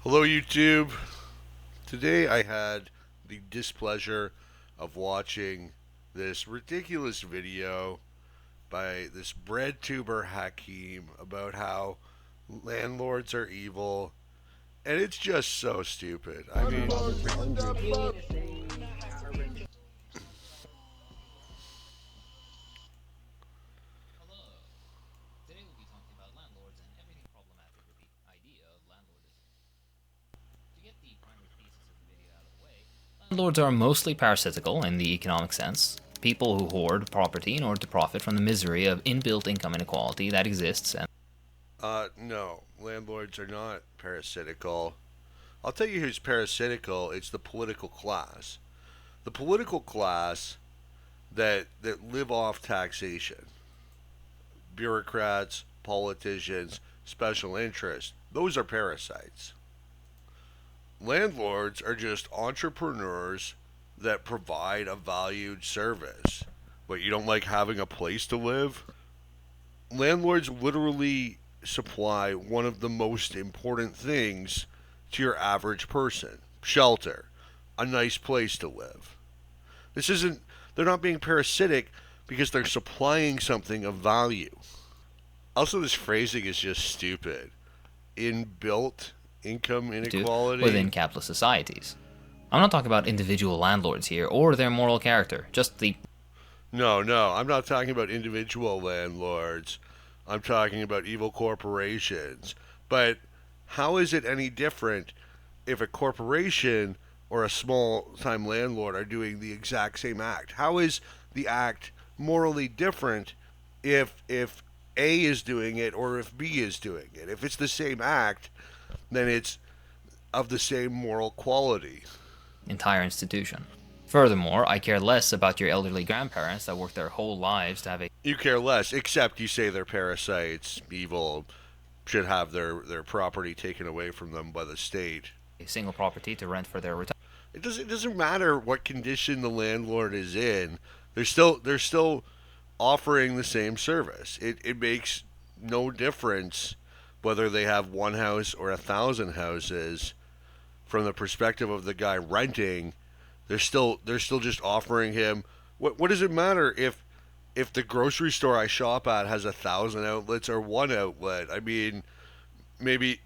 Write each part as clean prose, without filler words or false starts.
Hello, YouTube. Today I had the displeasure of watching this ridiculous video by this bread tuber Hakeem about how landlords are evil, and it's just so stupid. I mean, Hello. Today we'll be talking about landlords and everything problematic with the idea of landlordism. To get the primary thesis of the video out of the way, landlords are mostly parasitical in the economic sense. People who hoard property in order to profit from the misery of inbuilt income inequality that exists and no, landlords are not parasitical. I'll tell you who's parasitical. It's the political class. The political class that live off taxation. Bureaucrats, politicians, special interests. Those are parasites. Landlords are just entrepreneurs that provide a valued service. But you don't like having a place to live? Landlords literally supply one of the most important things to your average person: shelter, a nice place to live. This isn't, they're not being parasitic because they're supplying something of value. Also, this phrasing is just stupid. Inbuilt income to within inequality. capitalist societies. I'm not talking about individual landlords here or their moral character, just the No, no, I'm not talking about individual landlords. I'm talking about evil corporations. But how is it any different if a corporation or a small time landlord are doing the exact same act? How is the act morally different if A is doing it or if B is doing it? If it's the same act, then it's of the same moral quality. entire institution. Furthermore, I care less about your elderly grandparents that work their whole lives to have You care less, except you say they're parasites, evil, should have their property taken away from them by the state. a single property to rent for their retirement. It doesn't matter what condition the landlord is in. They're still offering the same service. It makes no difference whether they have one house or 1,000 houses. From the perspective of the guy renting, they're still just offering him. What does it matter if the grocery store I shop at has 1,000 outlets or one outlet? I mean, maybe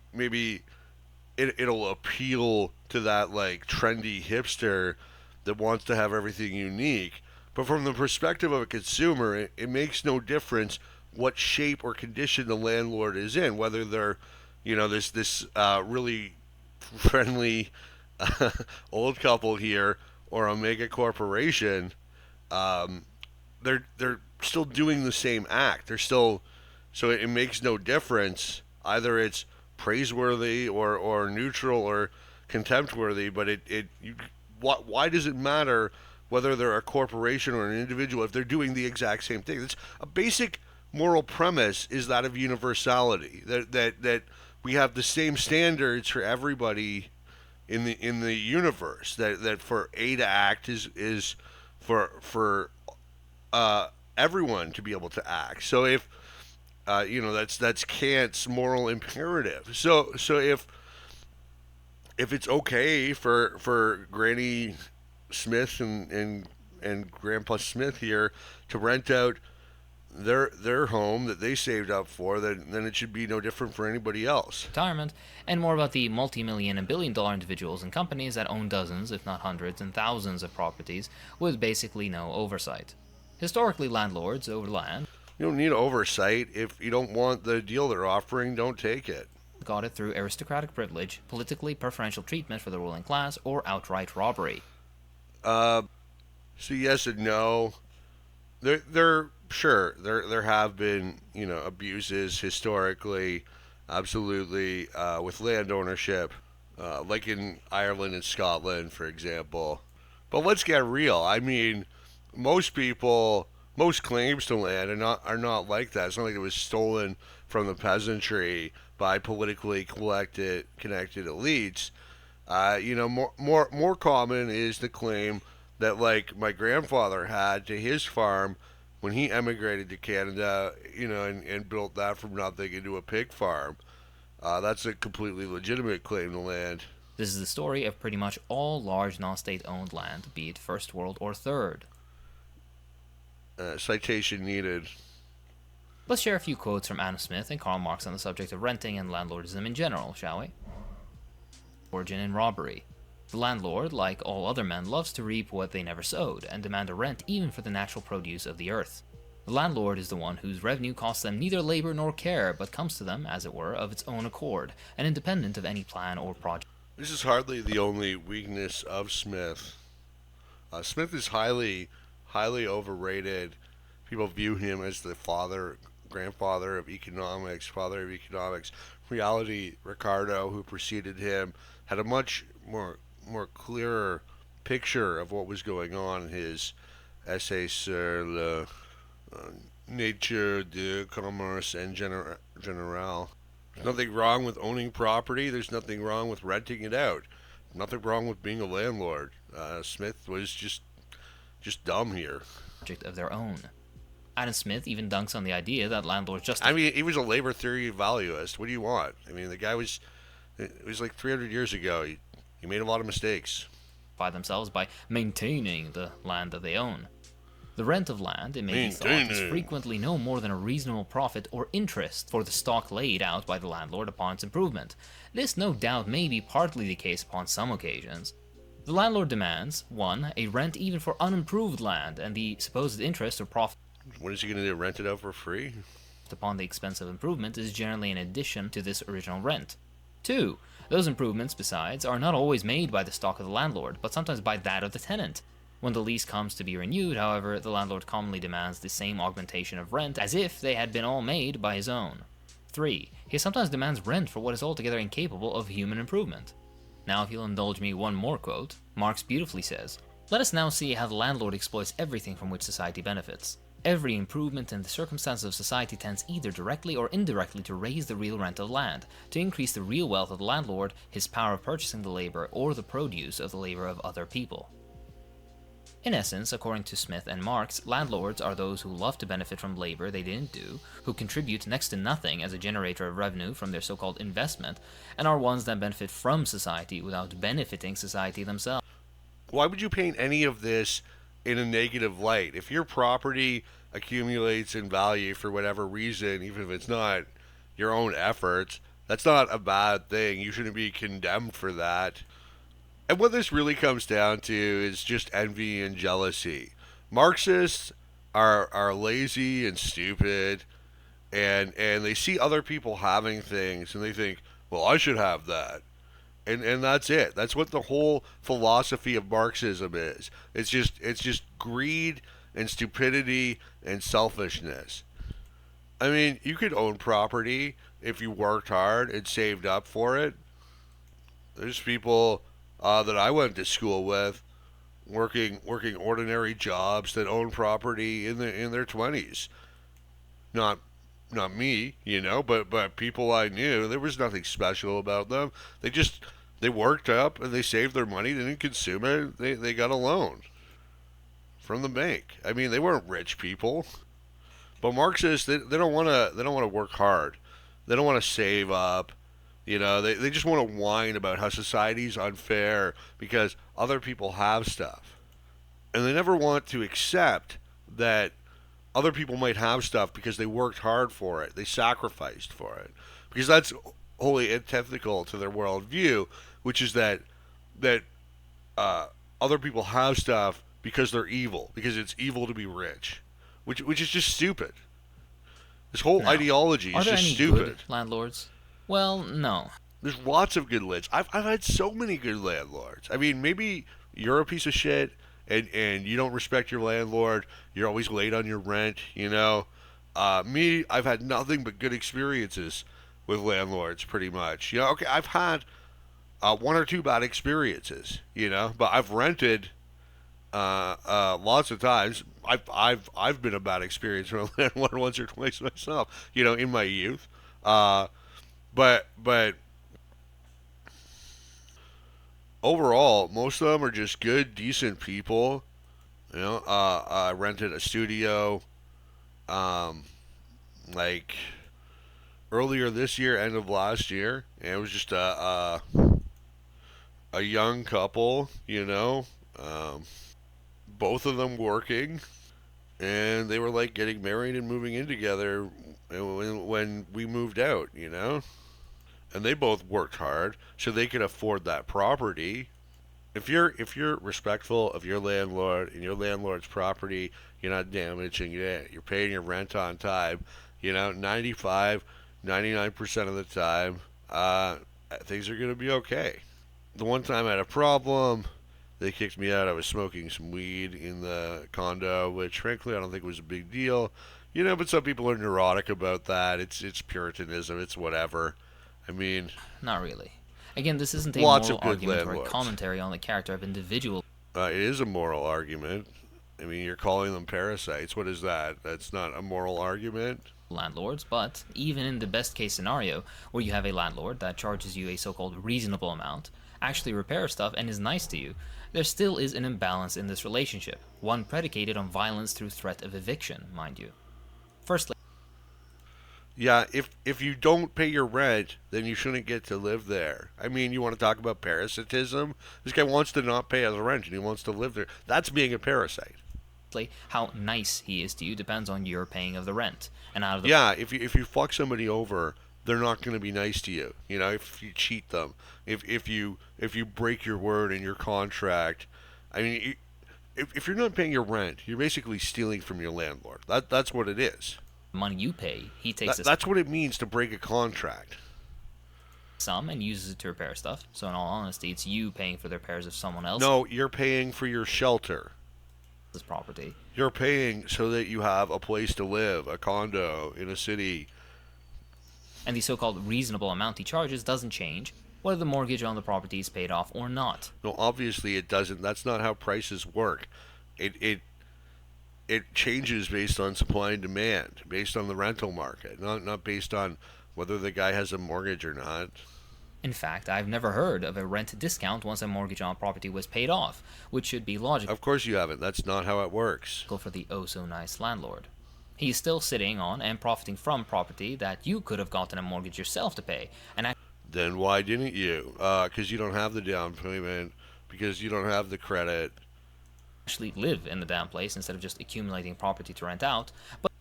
it'll appeal to that like trendy hipster that wants to have everything unique. But from the perspective of a consumer, it makes no difference what shape or condition the landlord is in, whether they're, this really friendly old couple here or a mega corporation. Um, they're still doing the same act. They're still, so it makes no difference. Either it's praiseworthy or neutral or contemptworthy, but why does it matter whether they're a corporation or an individual if they're doing the exact same thing? It's a basic moral premise is that of universality, that we have the same standards for everybody in the universe, that for A to act is for everyone to be able to act. So if that's Kant's moral imperative. So if it's okay for Granny Smith and Grandpa Smith here to rent out their home that they saved up for, then it should be no different for anybody else. And more about the multi-million and billion-dollar individuals and companies that own dozens, if not hundreds and thousands of properties with basically no oversight. Historically, landlords over land You don't need oversight. If you don't want the deal they're offering, don't take it. got it through aristocratic privilege, politically preferential treatment for the ruling class, or outright robbery. Uh, so yes and no. There sure there have been abuses historically, absolutely, with land ownership, like in Ireland and Scotland, for example. But let's get real. I mean, most people, most claims to land are not like that. It's not like it was stolen from the peasantry by politically connected elites. More common is the claim that, like, my grandfather had to his farm when he emigrated to Canada, and built that from nothing into a pig farm. That's a completely legitimate claim to land. This is the story of pretty much all large non-state owned land, be it first world or third. Citation needed. Let's share a few quotes from Adam Smith and Karl Marx on the subject of renting and landlordism in general, shall we? Origin in robbery. The landlord, like all other men, loves to reap what they never sowed, and demand a rent even for the natural produce of the earth. The landlord is the one whose revenue costs them neither labor nor care, but comes to them, as it were, of its own accord, and independent of any plan or project. This is hardly the only weakness of Smith. Smith is highly overrated. People view him as the grandfather of economics, father of economics. Reality, Ricardo, who preceded him, had a much more clearer picture of what was going on in his essay sur la nature de commerce en general. There's nothing wrong with owning property. There's nothing wrong with renting it out. Nothing wrong with being a landlord. Smith was just dumb here. Of their own. Adam Smith even dunks on the idea that landlords I mean, he was a labor theory valuist. What do you want? I mean, the guy was. It was like 300 years ago. He made a lot of mistakes. justify themselves by maintaining the land that they own. The rent of land, it may be thought, is frequently no more than a reasonable profit or interest for the stock laid out by the landlord upon its improvement. This, no doubt, may be partly the case upon some occasions. The landlord demands, 1. A rent even for unimproved land, and the supposed interest or profit What is he going to do? Rent it out for free? upon the expense of improvement is generally in addition to this original rent. 2. Those improvements, besides, are not always made by the stock of the landlord, but sometimes by that of the tenant. When the lease comes to be renewed, however, the landlord commonly demands the same augmentation of rent as if they had been all made by his own. 3. He sometimes demands rent for what is altogether incapable of human improvement. Now, if you'll indulge me one more quote, Marx beautifully says, "Let us now see how the landlord exploits everything from which society benefits. Every improvement in the circumstances of society tends either directly or indirectly to raise the real rent of land, to increase the real wealth of the landlord, his power of purchasing the labor or the produce of the labor of other people." In essence, according to Smith and Marx, landlords are those who love to benefit from labor they didn't do, who contribute next to nothing as a generator of revenue from their so-called investment, and are ones that benefit from society without benefiting society themselves. Why would you paint any of this in a negative light? If your property accumulates in value for whatever reason, even if it's not your own efforts, that's not a bad thing. You shouldn't be condemned for that. And what this really comes down to is just envy and jealousy. Marxists are lazy and stupid, and they see other people having things, and they think, well, I should have that. And that's it. That's what the whole philosophy of Marxism is. It's just greed and stupidity and selfishness. I mean, you could own property if you worked hard and saved up for it. There's people that I went to school with working ordinary jobs that own property in their 20s. Not not me, but people I knew, there was nothing special about them. They worked up and they saved their money. They didn't consume it. They got a loan from the bank. I mean, they weren't rich people. But Marxists, they don't want to work hard. They don't want to save up. They just want to whine about how society's unfair because other people have stuff. And they never want to accept that other people might have stuff because they worked hard for it. They sacrificed for it. Because that's wholly antithetical to their worldview, which is that other people have stuff because they're evil, because it's evil to be rich, which is just stupid. This whole Now, ideology are is there just any stupid. good landlords? Well, no. There's lots of good landlords. I've had so many good landlords. I mean, maybe you're a piece of shit and you don't respect your landlord. You're always late on your rent. Me, I've had nothing but good experiences with landlords, pretty much. Okay, I've had one or two bad experiences, but I've rented lots of times. I've been a bad experience with a landlord once or twice myself, in my youth. But overall, most of them are just good, decent people. I rented a studio, like earlier this year, end of last year, and it was just a young couple, both of them working, and they were like getting married and moving in together when we moved out. And they both worked hard so they could afford that property. If you're respectful of your landlord and your landlord's property, you're not damaging it. You're paying your rent on time. 95, 99% of the time, things are gonna be okay. The one time I had a problem, they kicked me out. I was smoking some weed in the condo, which frankly I don't think was a big deal. But some people are neurotic about that. It's puritanism. It's whatever. I mean, Not really. Again, this isn't a lots moral of good argument or a landlords. commentary on the character of individual It is a moral argument. I mean, you're calling them parasites. What is that? That's not a moral argument. landlords, but even in the best case scenario, where you have a landlord that charges you a so-called reasonable amount, actually repairs stuff, and is nice to you, there still is an imbalance in this relationship, one predicated on violence through threat of eviction, mind you. Firstly, Yeah, if you don't pay your rent, then you shouldn't get to live there. I mean, you want to talk about parasitism? This guy wants to not pay his rent and he wants to live there. That's being a parasite. how nice he is to you depends on your paying of the rent. And out of the Yeah, if you fuck somebody over, they're not going to be nice to you. If you cheat them, if you break your word in your contract, I mean, if you're not paying your rent, you're basically stealing from your landlord. That's what it is. money you pay, he takes That's what it means to break a contract. some and uses it to repair stuff. So in all honesty, it's you paying for the repairs of someone else's No, you're paying for your shelter. property. You're paying so that you have a place to live, a condo in a city. And the so-called reasonable amount he charges doesn't change whether the mortgage on the property is paid off or not. No, obviously it doesn't. That's not how prices work. It changes based on supply and demand, based on the rental market, not based on whether the guy has a mortgage or not. In fact, I've never heard of a rent discount once a mortgage on a property was paid off, which should be logical Of course you haven't. That's not how it works. for the oh-so-nice landlord. He's still sitting on and profiting from property that you could have gotten a mortgage yourself to pay, and Then why didn't you? Because you don't have the down payment, because you don't have the credit. actually live in the damn place instead of just accumulating property to rent out. But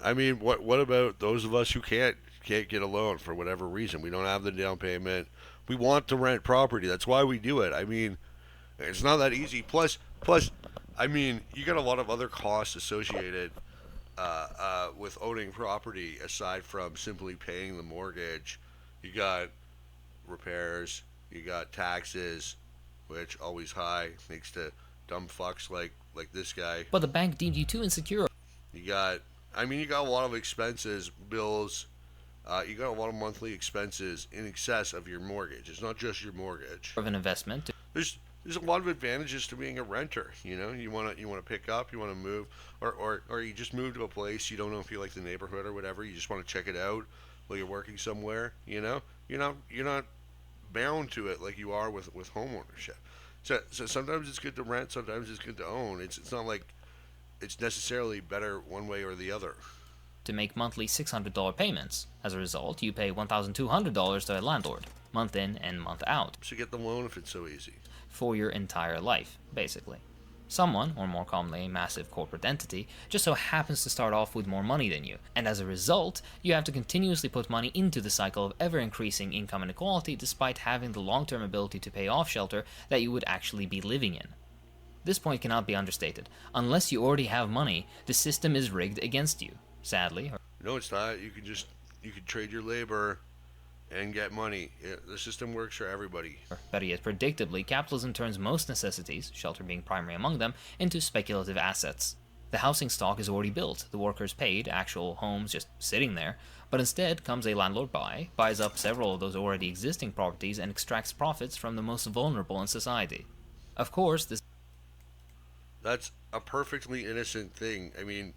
I mean, what about those of us who can't get a loan for whatever reason? We don't have the down payment. We want to rent property. That's why we do it. I mean, it's not that easy. Plus, I mean, you got a lot of other costs associated with owning property aside from simply paying the mortgage. You got repairs. You got taxes, which always high, thanks to dumb fucks like this guy. the bank deemed you too insecure You got a lot of expenses, bills. You got a lot of monthly expenses in excess of your mortgage. It's not just your mortgage. of an investment to There's a lot of advantages to being a renter. You want to pick up, you want to move, or you just move to a place you don't know if you like the neighborhood or whatever. You just want to check it out while you're working somewhere. You're not bound to it like you are with home ownership. So sometimes it's good to rent, sometimes it's good to own. It's not like it's necessarily better one way or the other. make monthly $600 payments. As a result, you pay $1,200 to a landlord, month in and month out, So get the loan if it's so easy. for your entire life, basically. Someone, or more commonly a massive corporate entity, just so happens to start off with more money than you, and as a result, you have to continuously put money into the cycle of ever-increasing income inequality despite having the long-term ability to pay off shelter that you would actually be living in. This point cannot be understated. Unless you already have money, the system is rigged against you, sadly. No, it's not. You can trade your labor and get money. The system works for everybody. Better yet, predictably, capitalism turns most necessities, shelter being primary among them, into speculative assets. The housing stock is already built, the workers paid, actual homes just sitting there, but instead comes a landlord buys up several of those already existing properties and extracts profits from the most vulnerable in society. Of course, this That's a perfectly innocent thing. I mean,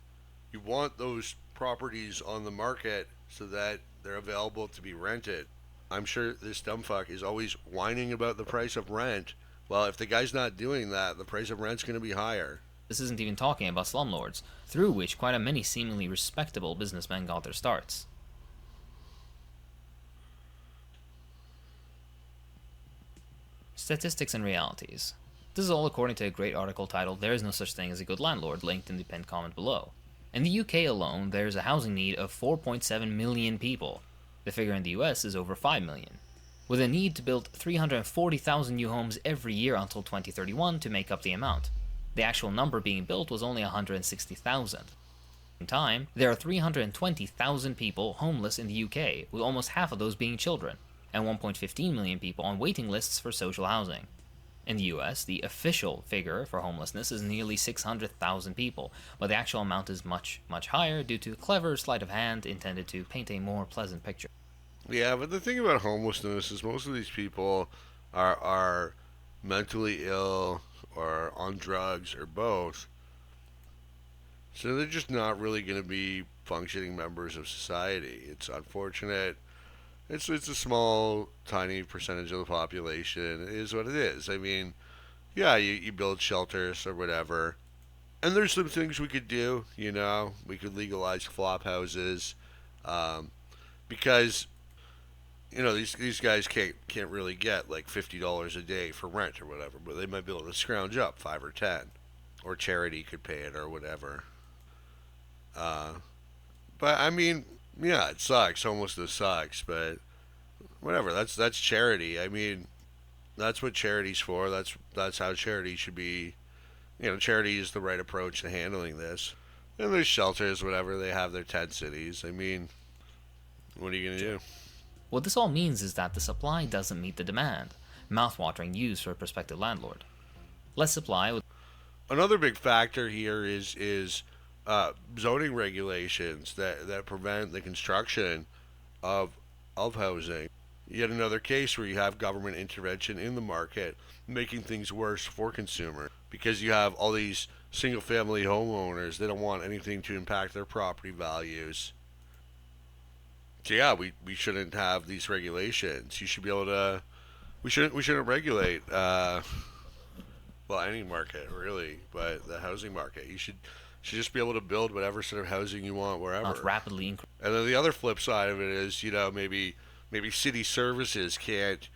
you want those properties on the market so that they're available to be rented. I'm sure this dumbfuck is always whining about the price of rent. Well, if the guy's not doing that, the price of rent's going to be higher. This isn't even talking about slumlords, through which quite a many seemingly respectable businessmen got their starts. statistics and realities. This is all according to a great article titled There is No Such Thing as a Good Landlord, linked in the pinned comment below. In the UK alone, there is a housing need of 4.7 million people. The figure in the US is over 5 million, with a need to build 340,000 new homes every year until 2031 to make up the amount. The actual number being built was only 160,000. In time, there are 320,000 people homeless in the UK, with almost half of those being children, and 1.15 million people on waiting lists for social housing. In the US, the official figure for homelessness is nearly 600,000 people, but the actual amount is much, much higher due to a clever sleight of hand intended to paint a more pleasant picture. Yeah, but the thing about homelessness is most of these people are mentally ill or on drugs or both. So they're just not really going to be functioning members of society. It's unfortunate. It's a small, tiny percentage of the population. It is what it is. I mean, yeah, you build shelters or whatever. And there's some things we could do, you know. We could legalize flop houses. Um, because you know these guys can't really get like $50 a day for rent or whatever, but they might be able to scrounge up 5 or 10, or charity could pay it or whatever. Uh, but I mean, yeah, it sucks. Homelessness sucks, but whatever. That's charity. I mean, that's what charity's for. That's how charity should be. You know, charity is the right approach to handling this. And there's shelters, whatever. They have their tent cities. I mean, what are you gonna do? What this all means is that the supply doesn't meet the demand. Mouthwatering news for a prospective landlord. Less supply with Another big factor here is zoning regulations that prevent the construction of housing. Yet another case where you have government intervention in the market, making things worse for consumers because you have all these single family homeowners. They don't want anything to impact their property values. So yeah, we shouldn't have these regulations. You should be able to. We shouldn't regulate. Well, any market really, but the housing market. You should just be able to build whatever sort of housing you want not wherever. rapidly increasing And then the other flip side of it is, you know, maybe city services can't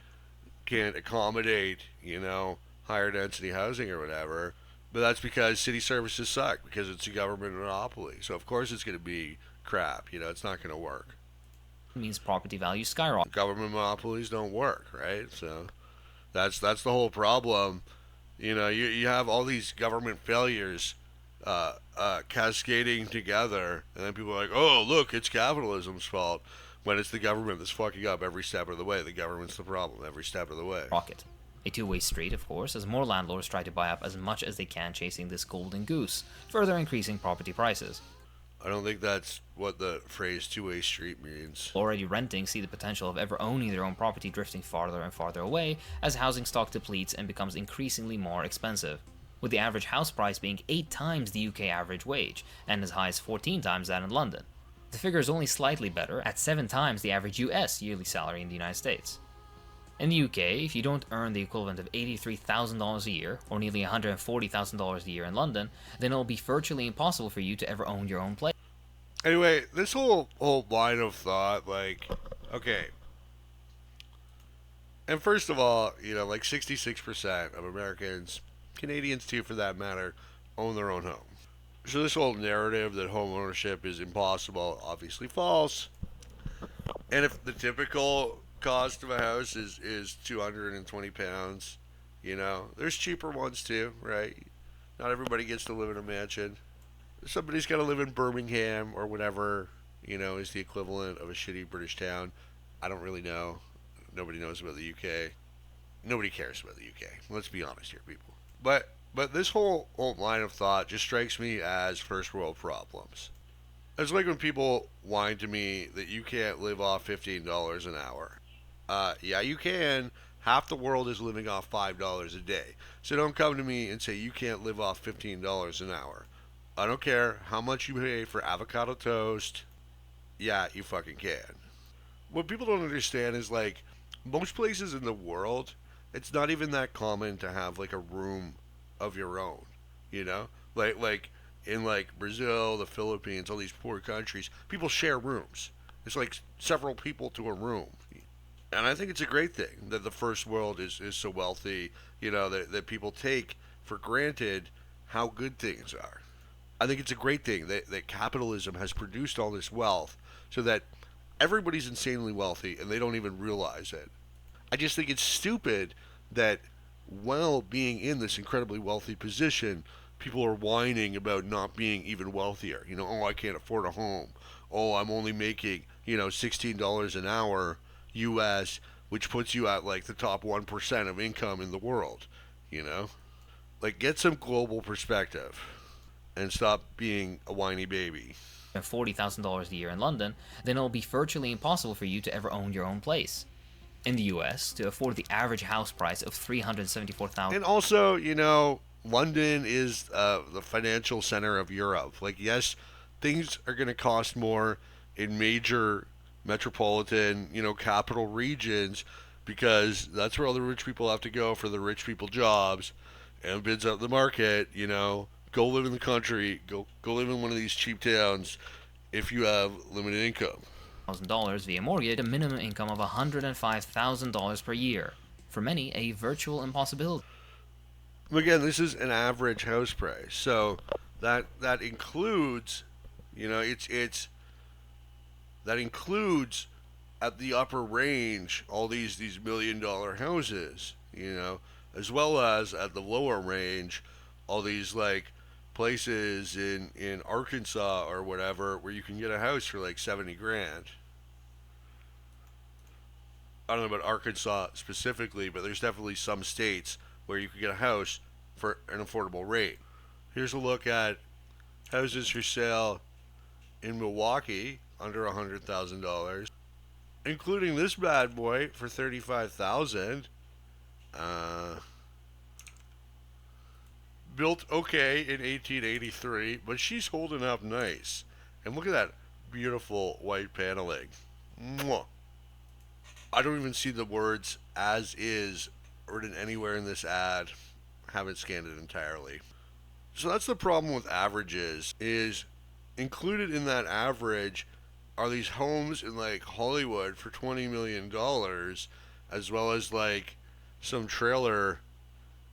accommodate, you know, higher density housing or whatever. But that's because city services suck because it's a government monopoly. So of course it's going to be crap. You know, it's not going to work. means property values skyrocket. Government monopolies don't work, right? So that's the whole problem. You know, you have all these government failures cascading together, and then people are like, oh, look, it's capitalism's fault. When it's the government that's fucking up every step of the way. The government's the problem every step of the way. A two-way street, of course, as more landlords try to buy up as much as they can chasing this golden goose, further increasing property prices. I don't think that's what the phrase two-way street means. Already renting see the potential of ever owning their own property drifting farther and farther away as housing stock depletes and becomes increasingly more expensive, with the average house price being 8 times the UK average wage and as high as 14 times that in London. The figure is only slightly better at 7 times the average US yearly salary in the United States. In the UK, if you don't earn the equivalent of $83,000 a year, or nearly $140,000 a year in London, then it'll be virtually impossible for you to ever own your own place. Anyway, this whole line of thought, like, okay. And first of all, you know, like 66% of Americans, Canadians too for that matter, own their own home. So this whole narrative that home ownership is impossible, obviously false. And if the typical cost of a house is £220, you know, there's cheaper ones too, right? Not everybody gets to live in a mansion. Somebody's got to live in Birmingham or whatever, you know, is the equivalent of a shitty British town. I don't really know. Nobody knows about the UK. Nobody cares about the UK. Let's be honest here, people. But this whole line of thought just strikes me as first world problems. It's like when people whine to me that you can't live off $15 an hour. Yeah, you can. Half the world is living off $5 a day. So don't come to me and say you can't live off $15 an hour. I don't care how much you pay for avocado toast. Yeah, you fucking can. What people don't understand is like most places in the world, it's not even that common to have like a room of your own. You know, like in like Brazil, the Philippines, all these poor countries, people share rooms. It's like several people to a room. And I think it's a great thing that the first world is so wealthy, that people take for granted how good things are. I think it's a great thing that capitalism has produced all this wealth so that everybody's insanely wealthy and they don't even realize it. I just think it's stupid that while being in this incredibly wealthy position, people are whining about not being even wealthier. Oh, I can't afford a home. Oh, I'm only making, $16 an hour US, which puts you at like the top 1% of income in the world, you know? Like, get some global perspective and stop being a whiny baby. $40,000 a year in London, then it'll be virtually impossible for you to ever own your own place. In the US, to afford the average house price of $374,000. And also, London is the financial center of Europe. Like, yes, things are going to cost more in major metropolitan, capital regions because that's where all the rich people have to go for the rich people jobs and bids out the market, go live in the country, go live in one of these cheap towns if you have limited income. $1,000 via mortgage, a minimum income of $105,000 per year. For many, a virtual impossibility. Again, this is an average house price, so that includes, it's that includes at the upper range all these $1 million houses, as well as at the lower range all these like places in Arkansas or whatever where you can get a house for like 70 grand. I don't know about Arkansas specifically, but there's definitely some states where you can get a house for an affordable rate. Here's a look at houses for sale in Milwaukee under $100,000, including this bad boy for 35,000. Built okay in 1883, but she's holding up nice. And look at that beautiful white paneling. Mwah. I don't even see the words "as is" written anywhere in this ad. I haven't scanned it entirely. So that's the problem with averages. Is included in that average are these homes in like Hollywood for $20 million, as well as like some trailer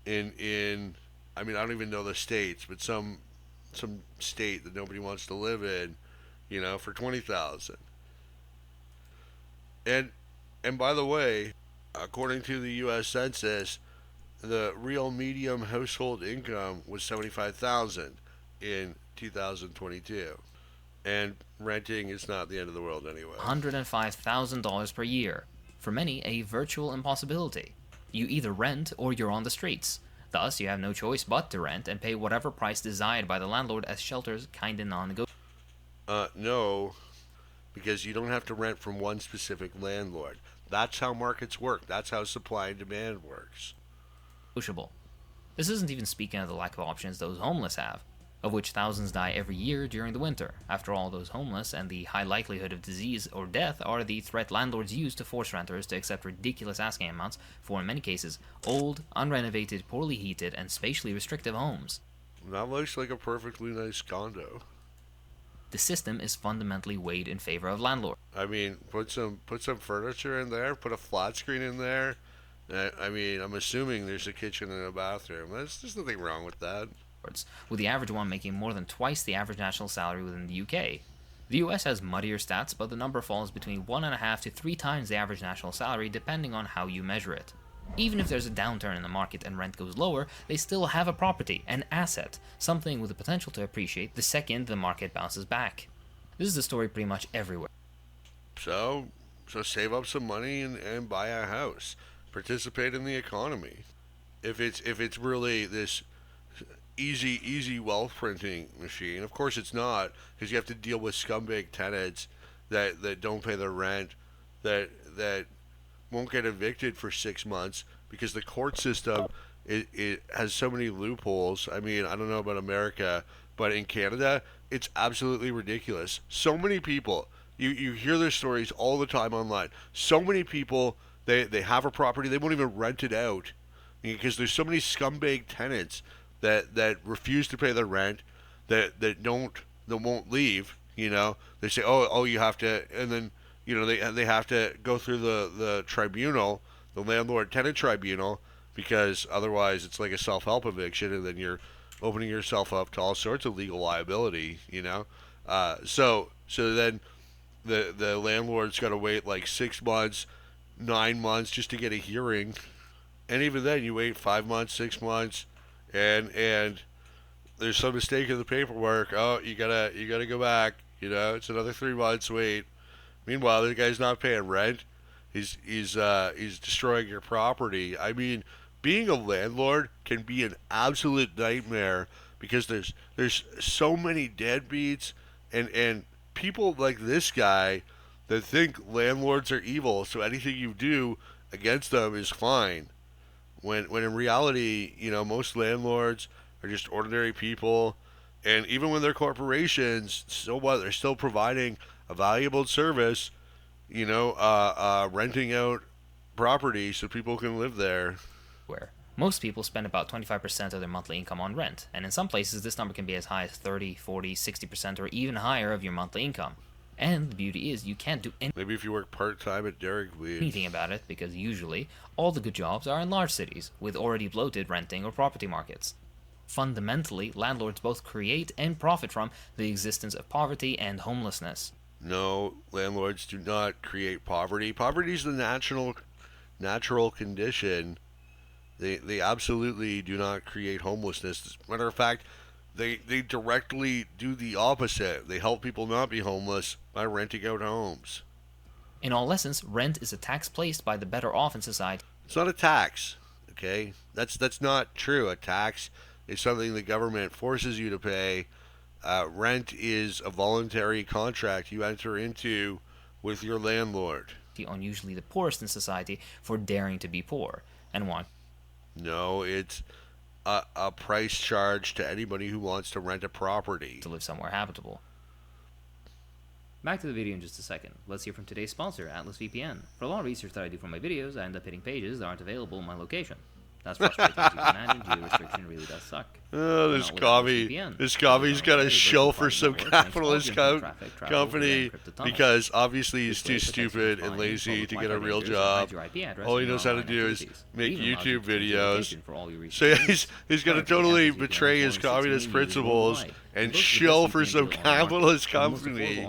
in I mean I don't even know the states, but some state that nobody wants to live in, for 20,000. And and by the way, according to the U.S. Census, the real medium household income was 75,000 in 2022. And renting is not the end of the world anyway. $105,000 per year. For many, a virtual impossibility. You either rent or you're on the streets. Thus, you have no choice but to rent and pay whatever price desired by the landlord, as shelters kinda non-negotiable. No, because you don't have to rent from one specific landlord. That's how markets work. That's how supply and demand works. This isn't even speaking of the lack of options those homeless have, of which thousands die every year during the winter. After all, those homeless and the high likelihood of disease or death are the threat landlords use to force renters to accept ridiculous asking amounts for, in many cases, old, unrenovated, poorly heated, and spatially restrictive homes. That looks like a perfectly nice condo. The system is fundamentally weighed in favor of landlords. I mean, put some furniture in there, put a flat screen in there. I mean, I'm assuming there's a kitchen and a bathroom. There's nothing wrong with that. With the average one making more than twice the average national salary within the UK. The US has muddier stats, but the number falls between 1.5 to 3 times the average national salary depending on how you measure it. Even if there's a downturn in the market and rent goes lower, they still have a property, an asset, something with the potential to appreciate the second the market bounces back. This is the story pretty much everywhere. So save up some money and buy a house. Participate in the economy. If it's really this easy wealth printing machine. Of course, it's not, because you have to deal with scumbag tenants that don't pay their rent, that won't get evicted for 6 months because the court system it has so many loopholes. I mean, I don't know about America, but in Canada, it's absolutely ridiculous. So many people, you hear their stories all the time online. So many people, they have a property, they won't even rent it out because there's so many scumbag tenants that refuse to pay their rent, that won't leave. They say, oh, you have to, and then they have to go through the tribunal, the landlord tenant tribunal, because otherwise it's like a self help eviction, and then you're opening yourself up to all sorts of legal liability. So then the landlord's got to wait like 6 months, 9 months just to get a hearing, and even then you wait 5 months, 6 months, and there's some mistake in the paperwork. Oh, you gotta go back. It's another 3 months wait. Meanwhile, the guy's not paying rent. He's destroying your property. I mean, being a landlord can be an absolute nightmare because there's so many deadbeats and people like this guy that think landlords are evil, so anything you do against them is fine. When in reality, most landlords are just ordinary people, and even when they're corporations, so what? They're still providing a valuable service, renting out property so people can live there. Where most people spend about 25% of their monthly income on rent, and in some places this number can be as high as 30, 40, 60% or even higher of your monthly income. And the beauty is you can't do Maybe if you work part-time at deranged. anything about it because usually all the good jobs are in large cities with already bloated renting or property markets. Fundamentally, landlords both create and profit from the existence of poverty and homelessness. No, landlords do not create poverty. Poverty is the natural condition. They absolutely do not create homelessness. As a matter of fact, they directly do the opposite. They help people not be homeless by renting out homes. In all essence, rent is a tax placed by the better off in society. It's not a tax, okay? That's not true. A tax is something the government forces you to pay. Rent is a voluntary contract you enter into with your landlord. On usually the poorest in society for daring to be poor and want No, it's a price charge to anybody who wants to rent a property. to live somewhere habitable. Back to the video in just a second. Let's hear from today's sponsor, Atlas VPN. For a lot of research that I do for my videos, I end up hitting pages that aren't available in my location. That's frustrating as you can imagine. Geo restriction really does suck. Oh, this commie's got a shill for some capitalist company because obviously he's too stupid and lazy to get a real job. All he knows how to do is make YouTube videos. So he's going to totally betray his communist principles and shill for some capitalist company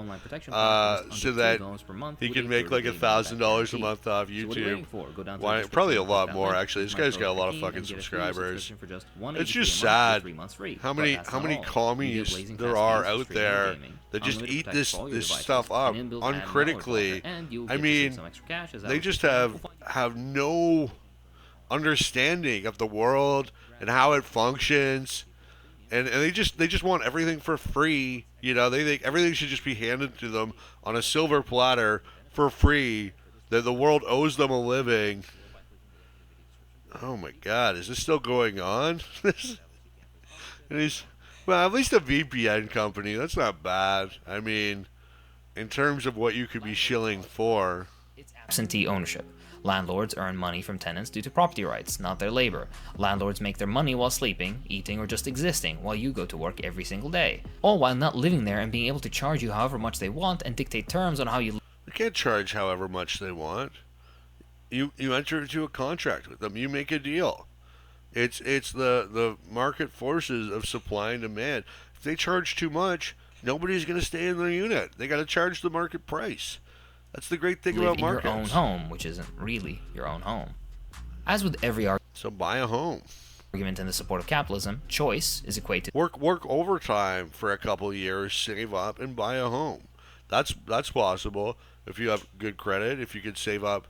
so that he can make like $1,000 a month off YouTube. Why? Probably a lot more actually. This guy's got a lot of fucking subscribers. It's just sad how many commies there are out there that just eat this stuff up uncritically. I mean, they just have no understanding of the world and how it functions. And they just want everything for free. They think everything should just be handed to them on a silver platter for free. That the world owes them a living. Oh my God, is this still going on? Well, at least a VPN company. That's not bad. I mean, in terms of what you could be shilling for. It's absentee ownership. Landlords earn money from tenants due to property rights, not their labor. Landlords make their money while sleeping, eating, or just existing while you go to work every single day. All while not living there and being able to charge you however much they want and dictate terms on how you live. They can't charge however much they want. You enter into a contract with them. You make a deal. It's the market forces of supply and demand. If they charge too much, nobody's going to stay in their unit. They got to charge the market price. That's the great thing about markets. Live in your own home, which isn't really your own home. As with every so buy a home. Argument in the support of capitalism, choice is equated. Work overtime for a couple years, save up, and buy a home. That's possible if you have good credit. If you could save up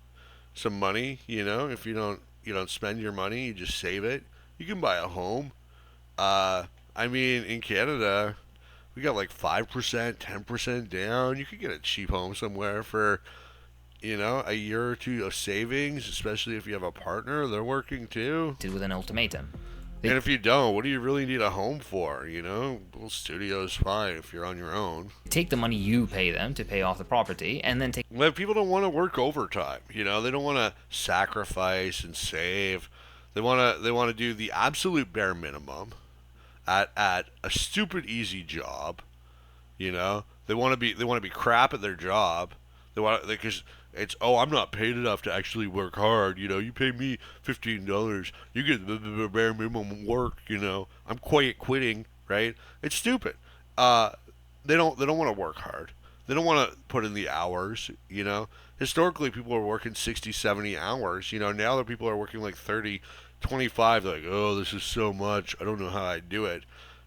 some money, if you don't spend your money, you just save it. You can buy a home. I mean, in Canada, we got like 5%, 10% down. You could get a cheap home somewhere for, a year or two of savings, especially if you have a partner. They're working too. With an ultimatum. And if you don't, what do you really need a home for? A little studio is fine if you're on your own. Take the money you pay them to pay off the property, and then take. Well, people don't want to work overtime. They don't want to sacrifice and save. They want to do the absolute bare minimum at a stupid easy job. They want to be crap at their job. They want because it's, oh, I'm not paid enough to actually work hard. You pay me $15, you get the bare minimum work. I'm quitting, right? It's stupid. Uh, they don't want to work hard. They don't want to put in the hours. Historically, people are working 60, 70 hours. Now that people are working like 30, 25, they're like, oh, this is so much. I don't know how I do it.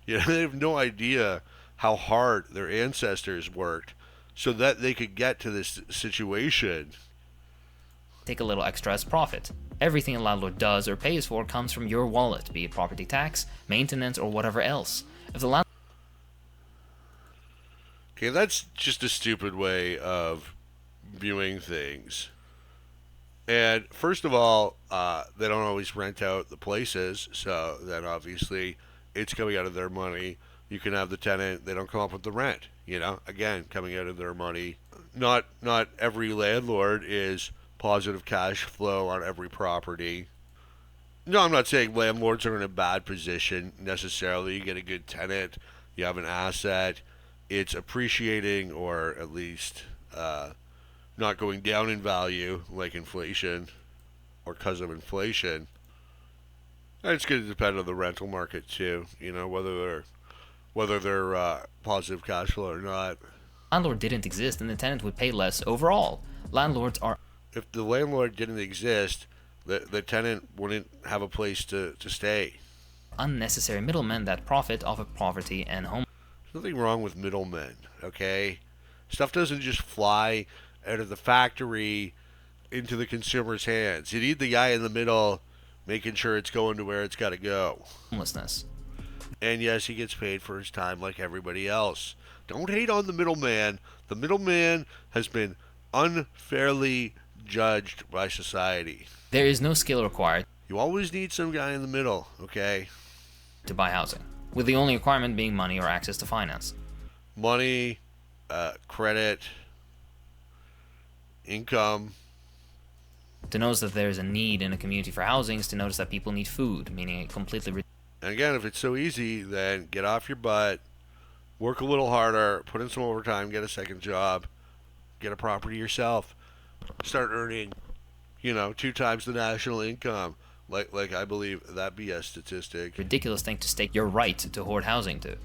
They have no idea how hard their ancestors worked so that they could get to this situation. Take a little extra as profit. Everything a landlord does or pays for comes from your wallet, be it property tax, maintenance, or whatever else. If the landlord Okay, that's just a stupid way of viewing things. And first of all, they don't always rent out the places, so then obviously it's coming out of their money. You can have the tenant; they don't come up with the rent. Again, coming out of their money. Not every landlord is positive cash flow on every property. No, I'm not saying landlords are in a bad position necessarily. You get a good tenant, you have an asset, it's appreciating or at least not going down in value like inflation or because of inflation. And it's going to depend on the rental market too. Whether they're positive cash flow or not. didn't exist, then the tenant would pay less overall. Landlords are If the landlord didn't exist, the tenant wouldn't have a place to stay. unnecessary middlemen that profit off of poverty and home. There's nothing wrong with middlemen, okay? Stuff doesn't just fly out of the factory into the consumer's hands. You need the guy in the middle making sure it's going to where it's got to go. Homelessness. And yes, he gets paid for his time like everybody else. Don't hate on the middleman. The middleman has been unfairly judged by society. There is no skill required You always need some guy in the middle, okay? to buy housing, with the only requirement being money or access to finance. Money, credit, income. To notice that there is a need in a community for housing is to notice that people need food, meaning it completely. And again, if it's so easy, then get off your butt, work a little harder, put in some overtime, get a second job, get a property yourself, start earning, 2 times the national income. Like I believe that BS statistic. Ridiculous thing to stake your right to hoard housing to.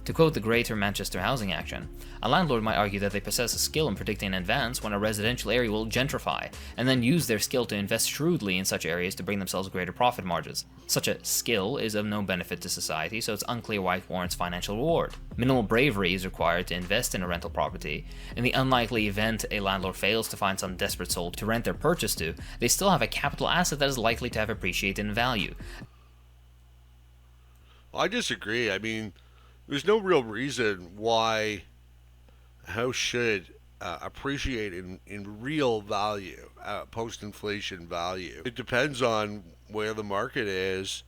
To quote the Greater Manchester Housing Action, a landlord might argue that they possess a skill in predicting in advance when a residential area will gentrify, and then use their skill to invest shrewdly in such areas to bring themselves greater profit margins. Such a skill is of no benefit to society, so it's unclear why it warrants financial reward. Minimal bravery is required to invest in a rental property. In the unlikely event a landlord fails to find some desperate soul to rent their purchase to, they still have a capital asset that is likely to have appreciated in value. Well, I disagree. I mean, there's no real reason why a house should appreciate in real value, post-inflation value. It depends on where the market is.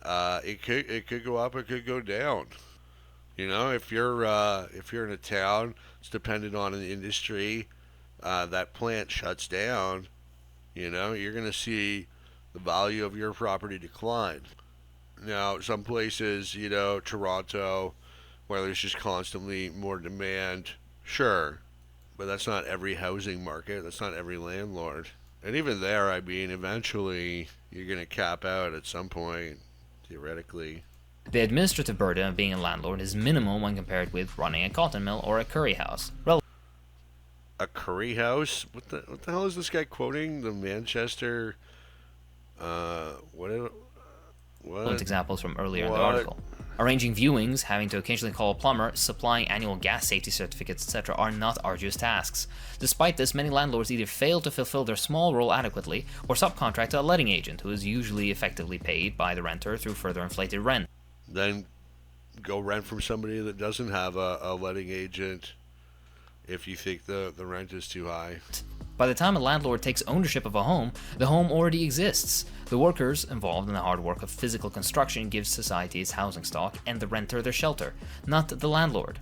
It could go up, it could go down. If you're in a town, it's dependent on an industry. That plant shuts down. You're gonna see the value of your property decline. Now, some places, Toronto, where there's just constantly more demand, sure, but that's not every housing market. That's not every landlord. And even there, I mean, eventually you're going to cap out at some point, theoretically. The administrative burden of being a landlord is minimal when compared with running a cotton mill or a curry house. A curry house? What the hell is this guy quoting? The Manchester, what? Examples from earlier in the article. Arranging viewings, having to occasionally call a plumber, supplying annual gas safety certificates, etc. are not arduous tasks. Despite this, many landlords either fail to fulfill their small role adequately or subcontract to a letting agent who is usually effectively paid by the renter through further inflated rent. Then go rent from somebody that doesn't have a letting agent if you think the rent is too high. By the time a landlord takes ownership of a home, the home already exists. The workers involved in the hard work of physical construction give society its housing stock and the renter their shelter, not the landlord.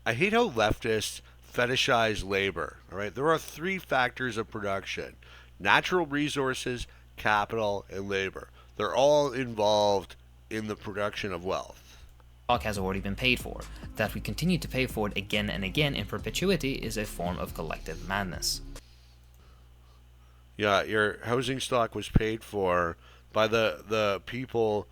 I hate how leftists fetishize labor. All right, there are 3 factors of production: natural resources, capital, and labor. They're all involved in the production of wealth. stock has already been paid for. That we continue to pay for it again and again in perpetuity is a form of collective madness. Yeah, your housing stock was paid for by the people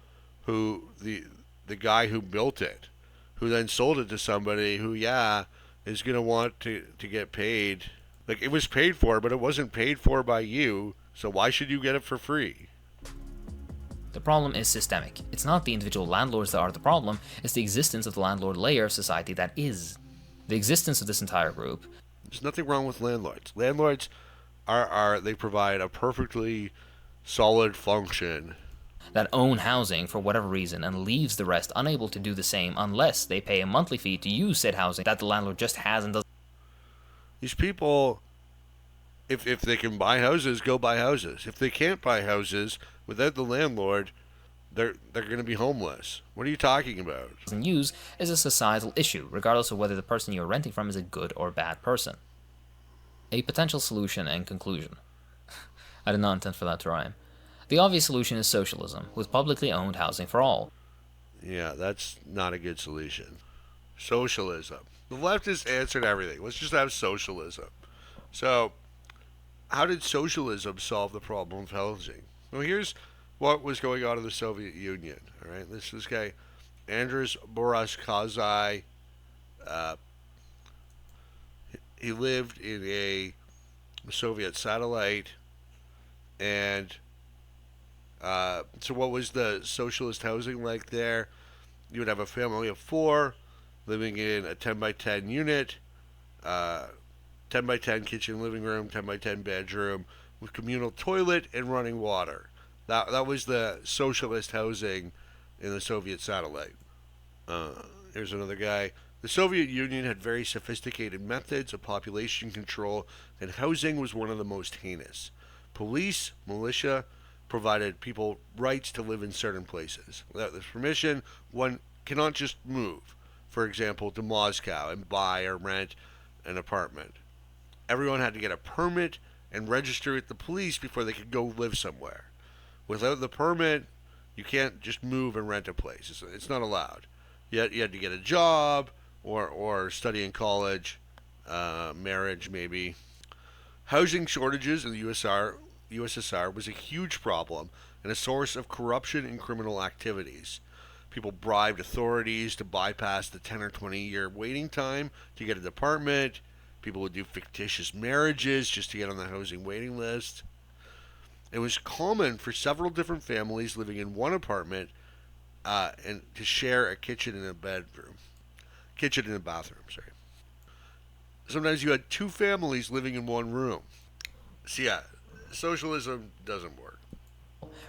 who the guy who built it, who then sold it to somebody who, yeah, is gonna want to get paid. Like, it was paid for, but it wasn't paid for by you. So why should you get it for free? The problem is systemic. It's not the individual landlords that are the problem, it's the existence of the landlord layer of society that is. The existence of this entire group. There's nothing wrong with landlords. Landlords are they provide a perfectly solid function. That own housing for whatever reason and leaves the rest unable to do the same unless they pay a monthly fee to use said housing that the landlord just has and does. These people, if they can buy houses, go buy houses. If they can't buy houses without the landlord, they're going to be homeless. What are you talking about? And use is a societal issue, regardless of whether the person you're renting from is a good or bad person. A potential solution and conclusion. I did not intend for that to rhyme. The obvious solution is socialism, with publicly owned housing for all. Yeah, that's not a good solution. Socialism. The left has answered everything. Let's just have socialism. So, how did socialism solve the problem of housing? Well, here's what was going on in the Soviet Union. All right, this guy, Andras Boraskazai, uh, he lived in a Soviet satellite, and so what was the socialist housing like there? You would have a family of four living in a 10 by 10 unit, uh, 10 by 10 kitchen, living room, 10 by 10 bedroom, with communal toilet and running water. That was the socialist housing in the Soviet satellite. Here's another guy. The Soviet Union had very sophisticated methods of population control, and housing was one of the most heinous. Police, militia, provided people rights to live in certain places. Without this permission, one cannot just move, for example, to Moscow and buy or rent an apartment. Everyone had to get a permit and register with the police before they could go live somewhere. Without the permit, you can't just move and rent a place. It's not allowed. You had to get a job or study in college, marriage maybe. Housing shortages in the USSR was a huge problem and a source of corruption and criminal activities. People bribed authorities to bypass the 10 or 20-year waiting time to get an apartment. People would do fictitious marriages just to get on the housing waiting list. It was common for several different families living in one apartment and to share a kitchen and a bathroom. Sorry. Sometimes you had two families living in one room. So yeah, socialism doesn't work.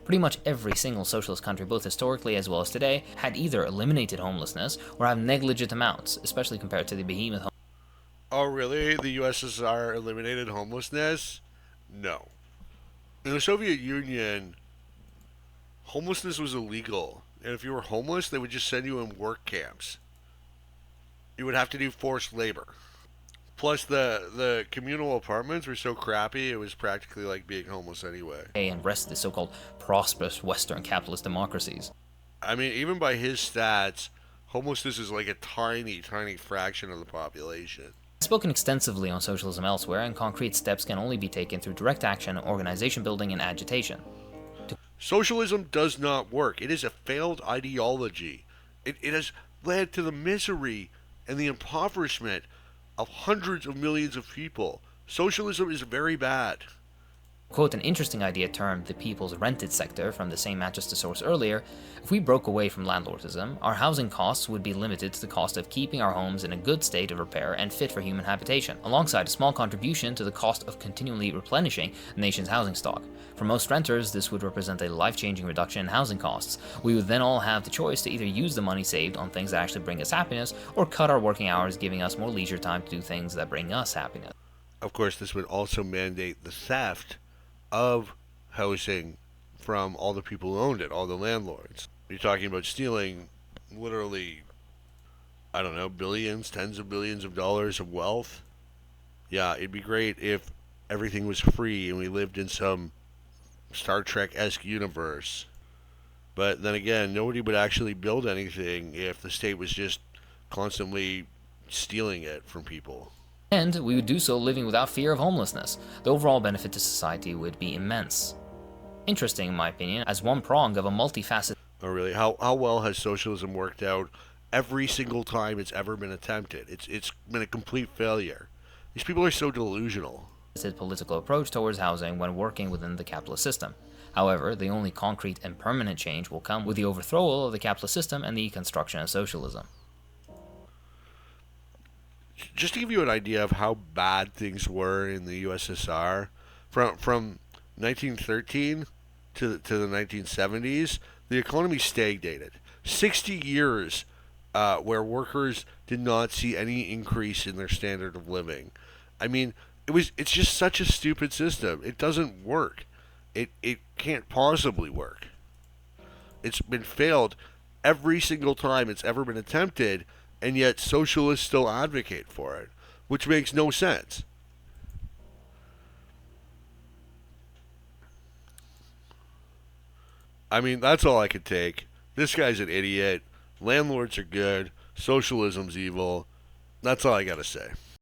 Pretty much every single socialist country, both historically as well as today, had either eliminated homelessness or have negligent amounts, especially compared to the behemoth. Oh, really? The USSR eliminated homelessness? No. In the Soviet Union, homelessness was illegal. And if you were homeless, they would just send you in work camps. You would have to do forced labor. Plus, the communal apartments were so crappy, it was practically like being homeless anyway. And rest of the so-called prosperous Western capitalist democracies. I mean, even by his stats, homelessness is like a tiny, tiny fraction of the population. I've spoken extensively on socialism elsewhere, and concrete steps can only be taken through direct action, organization building, and agitation. Socialism does not work. It is a failed ideology. It has led to the misery and the impoverishment of hundreds of millions of people. Socialism is very bad. Quote an interesting idea termed the people's rented sector from the same Manchester source earlier, if we broke away from landlordism, our housing costs would be limited to the cost of keeping our homes in a good state of repair and fit for human habitation, alongside a small contribution to the cost of continually replenishing the nation's housing stock. For most renters, this would represent a life-changing reduction in housing costs. We would then all have the choice to either use the money saved on things that actually bring us happiness, or cut our working hours, giving us more leisure time to do things that bring us happiness. Of course, this would also mandate the theft of housing from all the people who owned it, all the landlords. You're talking about stealing literally, I don't know, billions, tens of billions of dollars of wealth. Yeah, it'd be great if everything was free and we lived in some Star Trek-esque universe. But then again, nobody would actually build anything if the state was just constantly stealing it from people. And we would do so living without fear of homelessness. The overall benefit to society would be immense. Interesting, in my opinion, as one prong of a multifaceted Oh, really? How well has socialism worked out every single time it's ever been attempted? It's been a complete failure. These people are so delusional. political approach towards housing when working within the capitalist system. However, the only concrete and permanent change will come with the overthrow of the capitalist system and the construction of socialism. Just to give you an idea of how bad things were in the USSR, from 1913 to the 1970s, the economy stagnated. 60 years where workers did not see any increase in their standard of living. I mean, it's just such a stupid system. It doesn't work. It can't possibly work. It's been failed every single time it's ever been attempted, and yet socialists still advocate for it, which makes no sense. I mean, that's all I could take. This guy's an idiot. Landlords are good. Socialism's evil. That's all I gotta say.